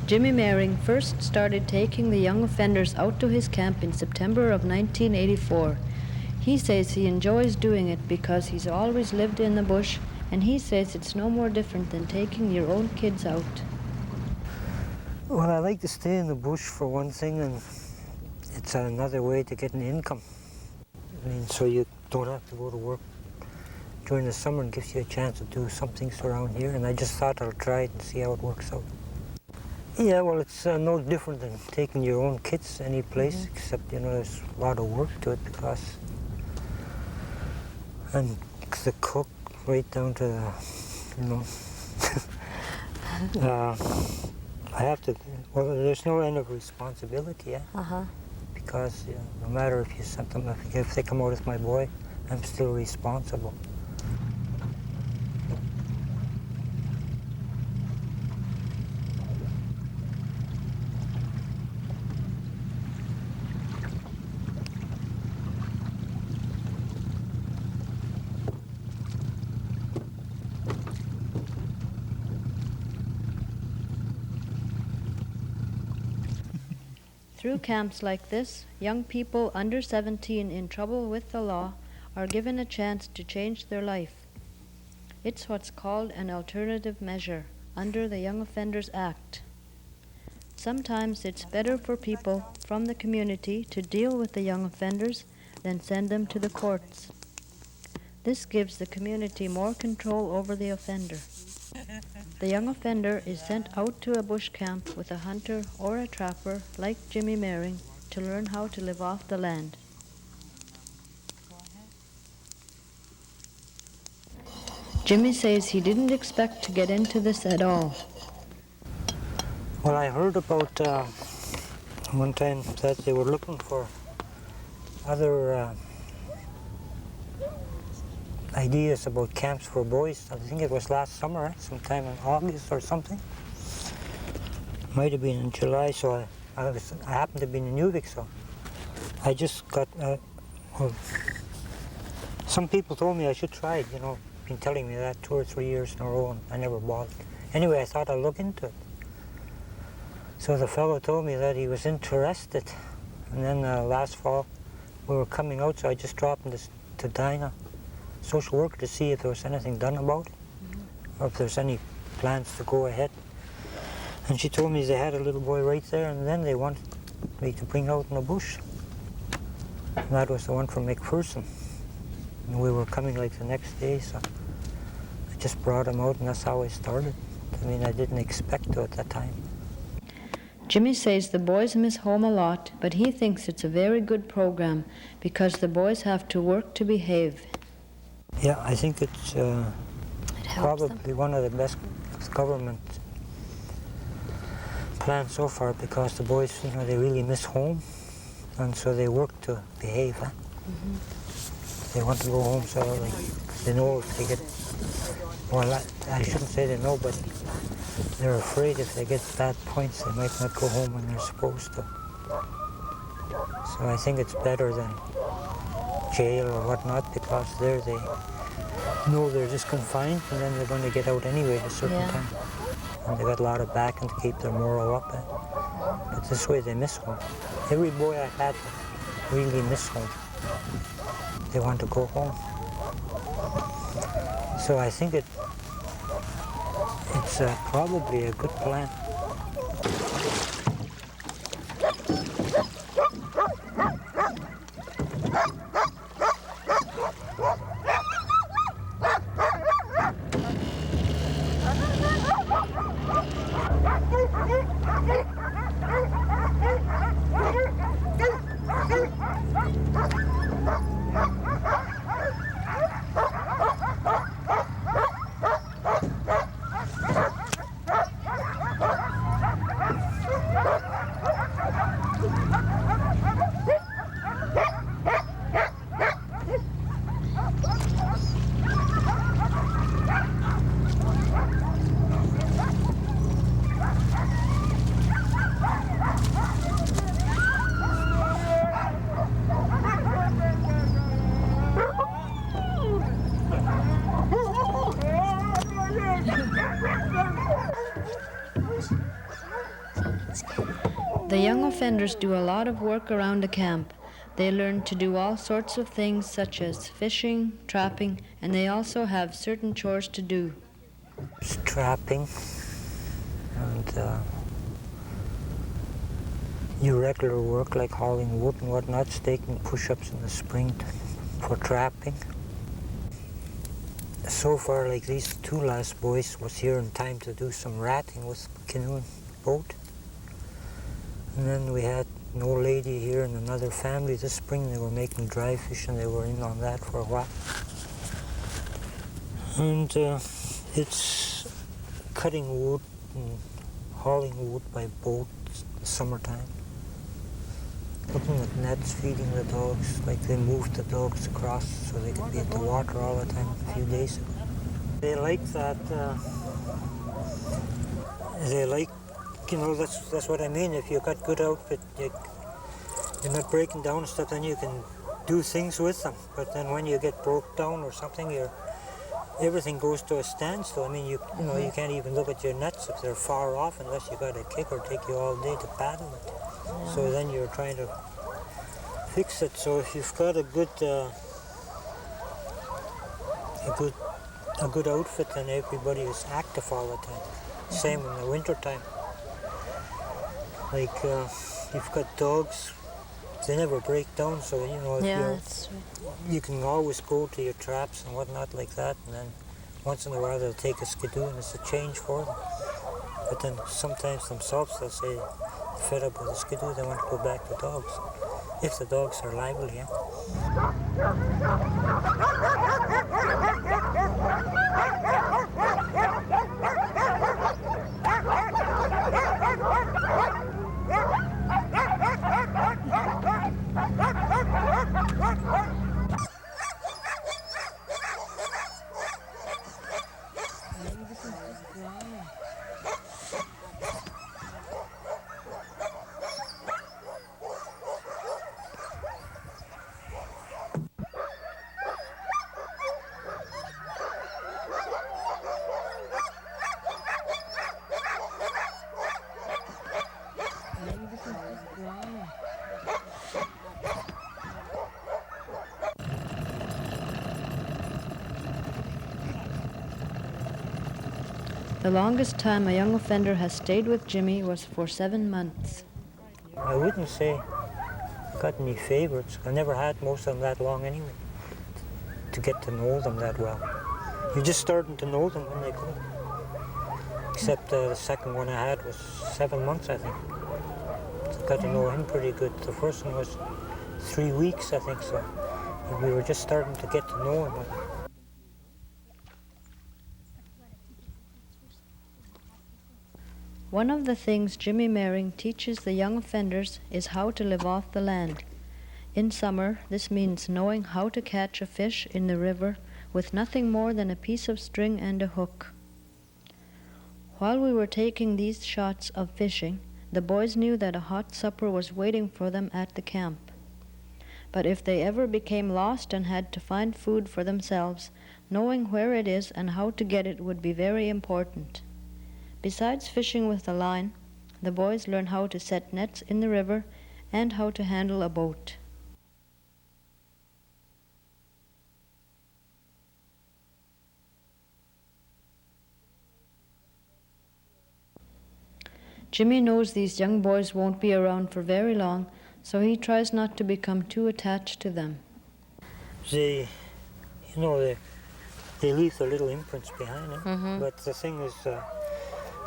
Jimmy Mehring first started taking the young offenders out to his camp in September of 1984. He says he enjoys doing it because he's always lived in the bush, and he says it's no more different than taking your own kids out. Well, I like to stay in the bush for one thing, and it's another way to get an income. I mean, so you don't have to go to work during the summer, and gives you a chance to do some things around here, and I just thought I'll try it and see how it works out. Yeah, well, it's no different than taking your own kids any place, except, you know, there's a lot of work to it because I'm the cook right down to the, you know, I have to, well, there's no end of responsibility, yeah? Because no matter if you sent them, if they come out with my boy, I'm still responsible. Through camps like this, young people under 17 in trouble with the law are given a chance to change their life. It's what's called an alternative measure under the Young Offenders Act. Sometimes it's better for people from the community to deal with the young offenders than send them to the courts. This gives the community more control over the offender. The young offender is sent out to a bush camp with a hunter or a trapper like Jimmy Mehring to learn how to live off the land. Jimmy says he didn't expect to get into this at all. Well, I heard about one time that they were looking for other ideas about camps for boys. I think it was last summer, sometime in August or something. Might have been in July, so I happened to be in Inuvik, so I just got, well, some people told me I should try it, you know, been telling me that 2 or 3 years in a row, and I never bothered. Anyway, I thought I'd look into it. So the fellow told me that he was interested, and then last fall we were coming out, so I just dropped into to Dinah, social worker, to see if there was anything done about it, or if there's any plans to go ahead. And she told me they had a little boy right there, and then they wanted me to bring out in the bush. And that was the one from McPherson. And we were coming like the next day, so I just brought him out, and that's how I started. I mean, I didn't expect to at that time. Jimmy says the boys miss home a lot, but he thinks it's a very good program because the boys have to work to behave. Yeah, I think it's probably one of the best government plans so far, because the boys, you know, they really miss home, and so they work to behave. Huh? They want to go home, so like, they know if they get, well, I shouldn't say they know, but they're afraid if they get bad points, they might not go home when they're supposed to. So I think it's better than jail or whatnot, because there they know they're just confined, and then they're going to get out anyway at a certain time. And they got a lot of backing to keep their moral up. But this way they miss home. Every boy I had really miss home. They want to go home. So I think it's probably a good plan. The young offenders do a lot of work around the camp. They learn to do all sorts of things such as fishing, trapping, and they also have certain chores to do. Trapping and your regular work like hauling wood and whatnot, staking push-ups in the spring for trapping. So far, like these two last boys was here in time to do some ratting with canoe and boat. And then we had an old lady here and another family this spring. They were making dry fish and they were in on that for a while. And it's cutting wood and hauling wood by boat in the summertime. Looking at nets, feeding the dogs, like they moved the dogs across so they could be at the water all the time a few days ago. They like that, they like, you know, that's what I mean. If you've got good outfit, you're not breaking down and stuff, then you can do things with them. But then when you get broke down or something, everything goes to a standstill. I mean, you know, you can't even look at your nets if they're far off unless you got a kicker take you all day to paddle it. Yeah. So then you're trying to fix it. So if you've got a good outfit, then everybody is active all the time. Same in the winter time. Like you've got dogs, they never break down. So you know, if you can always go to your traps and whatnot like that. And then once in a while they'll take a skidoo and it's a change for them. But then sometimes themselves they'll say, fed up with the skidoo, they want to go back to dogs. If the dogs are lively, yeah. The longest time a young offender has stayed with Jimmy was for 7 months. I wouldn't say I got any favorites. I never had most of them that long anyway, to get to know them that well. You're just starting to know them when they go. Except the second one I had was 7 months, I think. So I got to know him pretty good. The first one was 3 weeks, I think, so we were just starting to get to know him. One of the things Jimmy Mehring teaches the young offenders is how to live off the land. In summer, this means knowing how to catch a fish in the river with nothing more than a piece of string and a hook. While we were taking these shots of fishing, the boys knew that a hot supper was waiting for them at the camp. But if they ever became lost and had to find food for themselves, knowing where it is and how to get it would be very important. Besides fishing with a line, the boys learn how to set nets in the river and how to handle a boat. Jimmy knows these young boys won't be around for very long, so he tries not to become too attached to them. They leave their little imprints behind them, but the thing is,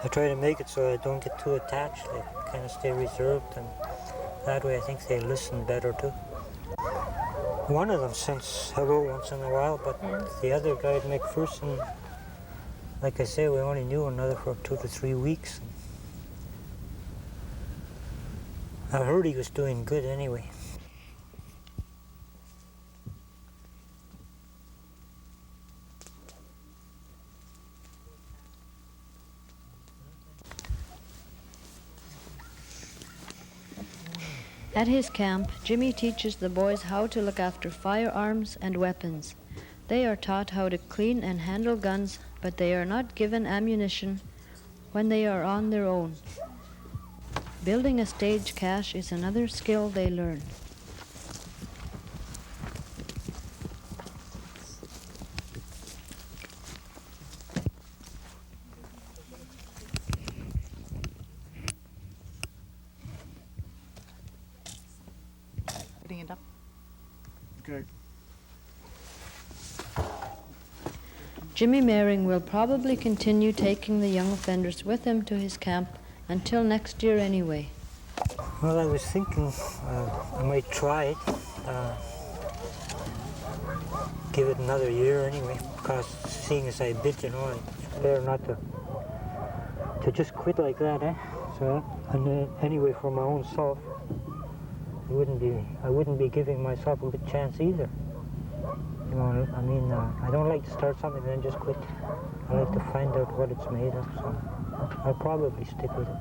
I try to make it so I don't get too attached. They kind of stay reserved, and that way I think they listen better too. One of them says hello once in a while, but the other guy, McPherson, like I say, we only knew another for 2 to 3 weeks. I heard he was doing good anyway. At his camp, Jimmy teaches the boys how to look after firearms and weapons. They are taught how to clean and handle guns, but they are not given ammunition when they are on their own. Building a stage cache is another skill they learn. Putting it up. Okay. Jimmy Mehring will probably continue taking the young offenders with him to his camp until next year anyway. Well, I was thinking I might try it, give it another year anyway, because seeing as I bid, it's better not to just quit like that, eh? So, and anyway, for my own self, I wouldn't be giving myself a good chance either. I don't like to start something and then just quit. I like to find out what it's made of, so I'll probably stick with it.